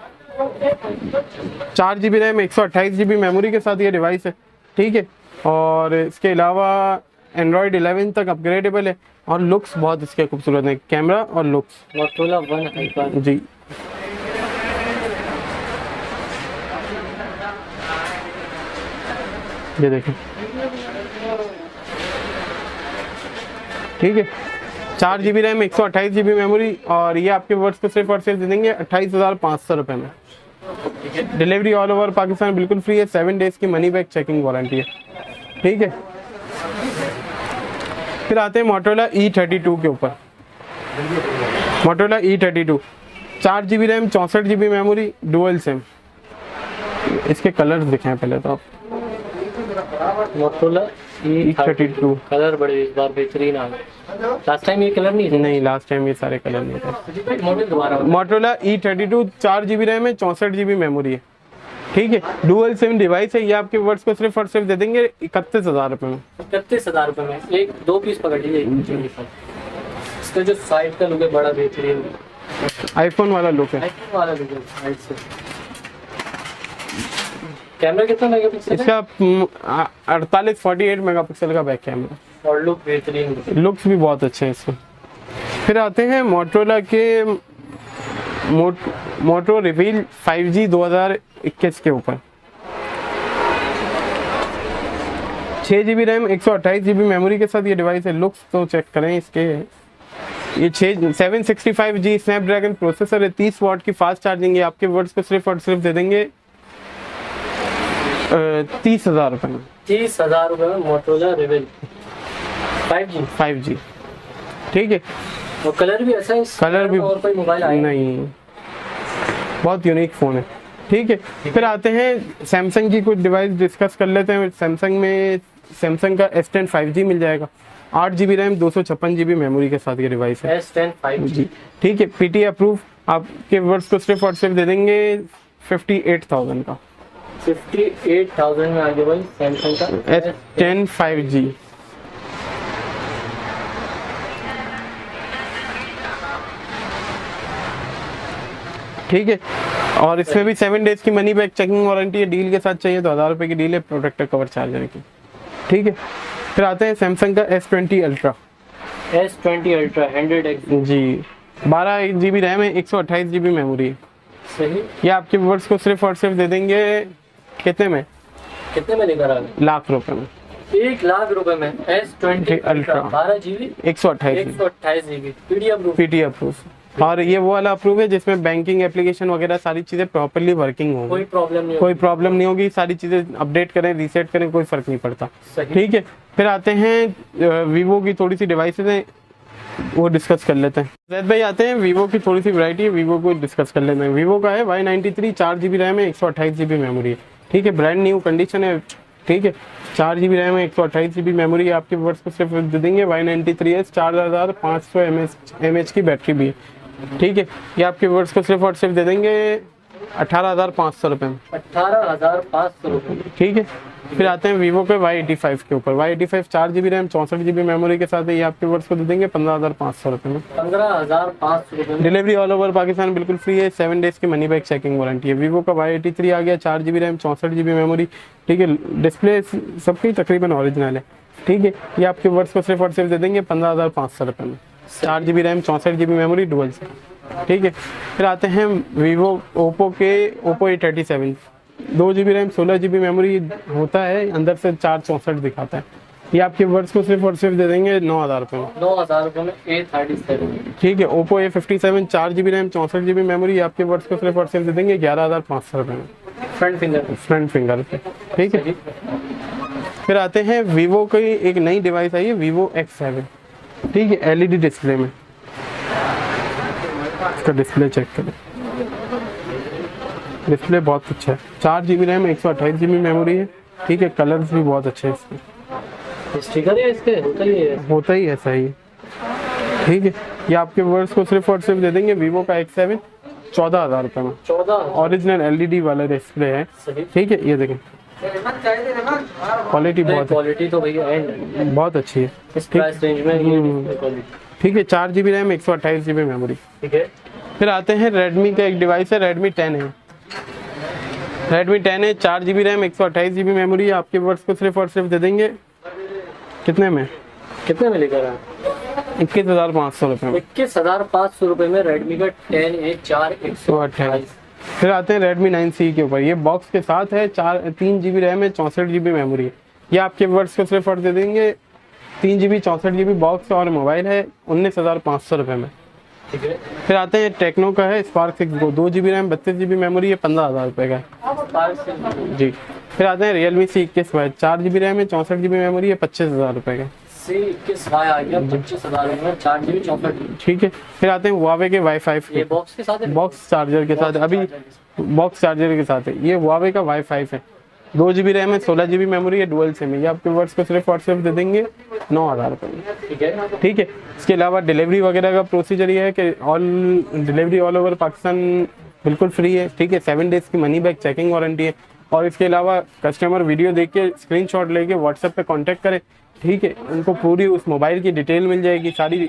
4 GB RAM 128 GB memory के साथ ये डिवाइस है, ठीक है। और इसके अलावा एंड्रॉयड 11 तक अपग्रेडेबल है और लुक्स बहुत इसके खूबसूरत है, कैमरा और लुक्स। मोटोरोला वन हाइपर, जी, ये देखें, ठीक है। 4 GB रैम 128 GB मेमोरी और ये आपके वर्ड्स को सिर्फ और सिर्फ दे देंगे 28,500 रुपये में। डिलीवरी ऑल ओवर पाकिस्तान बिल्कुल फ्री है, 7 डेज की मनी बैक चेकिंग वारंटी है, ठीक है। फिर आते हैं मोटोरोला E32 के ऊपर। Motorola E32 4 GB RAM 64 GB memory dual SIM. इसके कलर्स दिखाएं पहले तो आप। मोटोरोला E32 कलर बड़े इस बार बेहतरीन आ गए। लास्ट टाइम ये कलर नहीं थे। नहीं, लास्ट टाइम ये सारे कलर नहीं थे। मॉडल दोबारा मोटोरोला E32 4 GB रैम है 64 GB मेमोरी है, ठीक है। डुअल सिम डिवाइस है। ये आपके वर्ड्स को सिर्फ और सिर्फ दे देंगे 31,000 रुपये में। 31,000 रुपये में। एक दो पीस पकड़ लीजिए। इसका जो साइड का लुक है बड़ा बेहतरीन, आईफोन वाला लुक है। आईफोन वाला लुक है साइड से। कैमरा कितना मेगापिक्सल है? इसका 48 मेगापिक्सल का बैक कैमरा और लुक बेहतरीन, लुक्स भी बहुत अच्छे हैं इसमें। फिर आते हैं मोटोरोला के मोटो रिवील 5G 2021 के ऊपर। 6 GB रैम 128 GB मेमोरी के साथ ये डिवाइस है। लुक्स तो चेक करें इसके, ये 765G स्नैपड्रैगन प्रोसेसर है, 30 वाट की फास्ट चार्जिंग है। आपके वर्ड्स को सिर्फ और सिर्फ दे देंगे 30,000 रुपये में। 30,000 रुपये में मोटोरोला रेवेल 5G। ठीक है, और कलर भी ऐसा है, कलर भी और कोई मोबाइल आया नहीं, बहुत यूनिक फ़ोन है। ठीक है, फिर आते हैं सैमसंग की कुछ डिवाइस डिस्कस कर लेते हैं। सैमसंग में सैमसंग का S10 5G मिल जाएगा, 8 GB रैम 256 GB मेमोरी के साथ ये डिवाइस है। S10 5G। ठीक है, PT अप्रूव। आपके वर्ड्स को सिर्फ और सिर्फ दे देंगे 58,000 का। 58,000 में आ गया भाई सैमसंग का S10 5G। ठीक है, और इसमें भी 7 डेज की मनी बैक चेकिंग वारंटी है। डील के साथ चाहिए तो 1000 रुपये की डील है, प्रोटेक्टर कवर चार्जर की। ठीक है, फिर आते हैं सैमसंग का S20 ultra. S20 ultra 100X जी, 12 GB रैम है, 128 GB मेमोरी है। सही। ये आपके वर्ड्स को सिर्फ और सिर्फ दे देंगे कितने में? कितने में लेकर आ गए? लाख रुपए में। 1,00,000 रुपए में S20 ultra 12 GB 128 GB PT approve. और ये वो वाला अप्रूव है जिसमें बैंकिंग एप्लीकेशन वगैरह सारी चीजें प्रॉपर्ली वर्किंग होंगी, कोई प्रॉब्लम नहीं होगी। सारी चीजें अपडेट करें, रीसेट करें, कोई फर्क नहीं पड़ता। ठीक है, फिर आते हैं वीवो की थोड़ी सी डिवाइसेज हैं, वो डिस्कस कर लेते हैं। जैद भाई आते हैं वीवो की थोड़ी सी वैरायटी है, वीवो को डिस्कस कर लेते हैं। वीवो का है Y93, 4 GB रैम है, 128 GB मेमोरी है। ठीक है, ब्रांड न्यू कंडीशन है। ठीक है, 4 GB रैम है, 128 GB मेमोरी है। आपके वर्ड्स को सिर्फ दे देंगे Y93S, 4500 mAh की बैटरी भी है। ठीक है, ये आपके वर्ड्स को सिर्फ और सिर्फ दे देंगे 18,500 रुपये में। 18,500 रुपये। ठीक है, फिर आते हैं वीवो के Y85 के ऊपर। Y85 4 GB RAM 64 GB memory के साथ है। ये आपके वर्ड्स को दे देंगे 15,500 रुपये में। 15,500 रुपये। डिलीवरी ऑल ओवर पाकिस्तान बिल्कुल फ्री है, 7 डेज की मनी बैक चेकिंग वारंटी है। वीवो का Y83 आ गया, 4 GB रैम 64 GB मेमोरी। ठीक है, डिस्प्ले सबकी तकरीबन ओरिजिनल है। ठीक है, ये आपके वर्ड्स को सिर्फ और सिर्फ दे देंगे 15,500 रुपये में। 4 GB RAM 64 GB memory dual से। ठीक है, फिर आते हैं Vivo Oppo A37, 2 GB RAM 16 GB memory होता है, अंदर से 464 दिखाता है। ये आपके वर्ड्स को सिर्फ और सिर्फ दे देंगे 9,000 रुपये में। 9,000 रुपये में A37। ठीक है, Oppo A57, 4 GB RAM 64 GB memory. आपके वर्ड्स को सिर्फ और सिर्फ दे देंगे 11,500 रुपये में। फ्रंट फिंगर पे। ठीक है, फिर आते हैं वीवो की एक नई डिवाइस आई है, वीवो X7। ठीक है, LED डिस्प्ले में। इसका डिस्प्ले चेक करें, डिस्प्ले बहुत अच्छा है। 4 GB रैम 128 GB मेमोरी है। ठीक है, कलर्स भी बहुत अच्छे हैं इसके। स्टिकर है इसके, होता ही ऐसा ही है। ठीक है, ये आपके वर्ड्स को सिर्फ और सिर्फ दे देंगे वीवो का X7 14,000 रुपये में। 14 ओरिजिनल LED वाला डिस्प्ले है। ठीक है, ये देखें, क्वालिटी तो भैया बहुत अच्छी है इस प्राइस रेंज में ये क्वालिटी। ठीक है, 4 GB रैम 128 GB मेमोरी। ठीक है, फिर आते हैं रेडमी का एक डिवाइस है, रेडमी 10 है। रेडमी 10 है, 4 GB रैम 128 GB मेमोरी। आपके वर्ड्स को सिर्फ और सिर्फ दे देंगे कितने में लेकर आए? 21,500 रुपये में। 21,500 रुपये में रेडमी का 10A 4 128। फिर आते हैं रेडमी 9C के ऊपर। ये बॉक्स के साथ है, 3 GB रैम है, 64 GB मेमोरी है। ये आपके वर्ड्स को सिर्फ और दे देंगे 3 GB 64 GB बॉक्स और मोबाइल है 19,500 रुपये में। ठीक है, फिर आते हैं टेक्नो का है spark 6 Go, 2 GB RAM 32 GB memory है, 15,000 रुपये का है जी। फिर आते हैं रियलमी C21Y, 4 GB रैम है, 64 GB मेमोरी है, 25,000 रुपये का। C21Y आ गया 25,000 रुपये में, 4 GB 64। ठीक है, फिर आते हैं Huawei के Y5 ये बॉक्स के साथ है, बॉक्स चार्जर के साथ, अभी बॉक्स चार्जर के साथ है। ये Huawei का Y5 है, 2 GB रैम है, 16 GB मेमोरी है, डुअल सिम है। ये आपके वर्ड्स को सिर्फ और सिर्फ दे देंगे 9,000 रुपये में। ठीक है, इसके अलावा डिलीवरी वगैरह का प्रोसीजर ये है कि डिलीवरी ऑल ओवर पाकिस्तान बिल्कुल फ्री है। ठीक है, 7 डेज की मनी बैक चेकिंग वारंटी है। और इसके अलावा कस्टमर वीडियो देख के स्क्रीनशॉट लेके व्हाट्सएप पे कांटेक्ट करें। ठीक है, उनको पूरी उस मोबाइल की डिटेल मिल जाएगी, सारी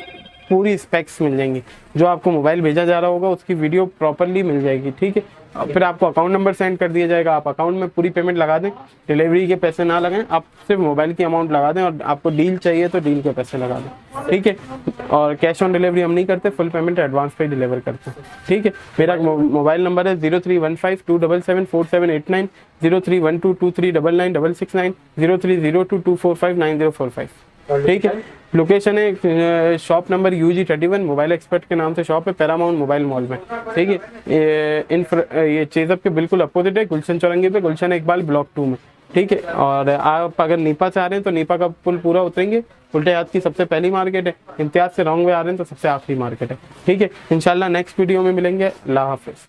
पूरी स्पेक्स मिल जाएंगी। जो आपको मोबाइल भेजा जा रहा होगा उसकी वीडियो प्रॉपरली मिल जाएगी। ठीक है, फिर आपको अकाउंट नंबर सेंड कर दिया जाएगा, आप अकाउंट में पूरी पेमेंट लगा दें, डिलीवरी के पैसे ना लगाएं, आप सिर्फ मोबाइल की अमाउंट लगा दें और आपको डील चाहिए तो डील के पैसे लगा दें, ठीक है। और कैश ऑन डिलीवरी हम नहीं करते, फुल पेमेंट एडवांस पे डिलीवर करते हैं, ठीक है। मेरा मोबाइल नंबर है 0315274789, 0312239969, 030224599045, ठीक है। लोकेशन है shop number UG31, mobile expert के नाम से शॉप है, पैरामाउंट मोबाइल मॉल में, ठीक है। ये चेजअप के बिल्कुल अपोजिट है, गुलशन चौरंगी पे, गुलशन इकबाल ब्लॉक 2 में, ठीक है। और आप अगर नीपा से आ रहे हैं तो नीपा का पुल पूरा उतरेंगे, उल्टे हाथ की सबसे पहली मार्केट है, इम्तियाज से रॉन्ग वे आ रहे हैं तो सबसे आखिरी मार्केट है, ठीक है। इंशाल्लाह नेक्स्ट वीडियो में मिलेंगे। अल्लाह हाफिज़।